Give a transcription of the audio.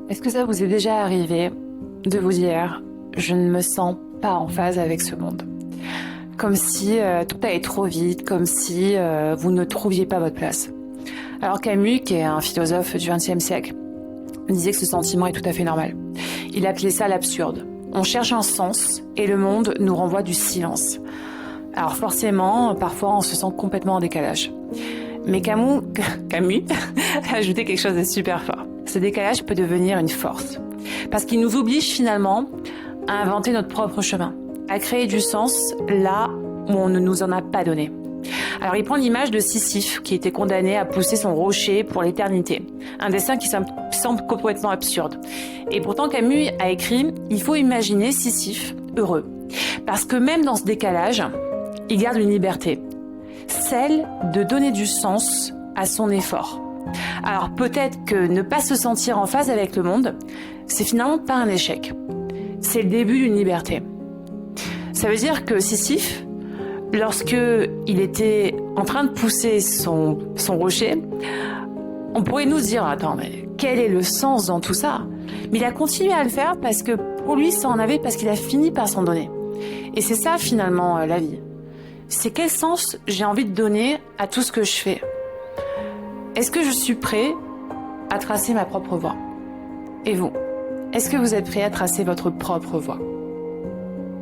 Est-ce que ça vous est déjà arrivé de vous dire « je ne me sens pas en phase avec ce monde ». Comme si tout allait trop vite, comme si vous ne trouviez pas votre place. Alors Camus, qui est un philosophe du XXe siècle, disait que ce sentiment est tout à fait normal. Il appelait ça l'absurde. On cherche un sens et le monde nous renvoie du silence. Alors forcément, parfois on se sent complètement en décalage. Mais Camus a ajouté quelque chose de super fort. Ce décalage peut devenir une force. Parce qu'il nous oblige finalement à inventer notre propre chemin, à créer du sens là où on ne nous en a pas donné. Alors il prend l'image de Sisyphe qui était condamné à pousser son rocher pour l'éternité. Un destin qui semble complètement absurde. Et pourtant Camus a écrit « Il faut imaginer Sisyphe heureux ». Parce que même dans ce décalage, il garde une liberté. Celle de donner du sens à son effort. Alors peut-être que ne pas se sentir en phase avec le monde, c'est finalement pas un échec. C'est le début d'une liberté. Ça veut dire que Sisyphe, lorsque il était en train de pousser son rocher, on pourrait nous dire « Attends, mais quel est le sens dans tout ça ?» Mais il a continué à le faire parce que pour lui, ça en avait, parce qu'il a fini par s'en donner. Et c'est ça finalement la vie. C'est quel sens j'ai envie de donner à tout ce que je fais. Est-ce que je suis prêt à tracer ma propre voie? Et vous, est-ce que vous êtes prêt à tracer votre propre voie?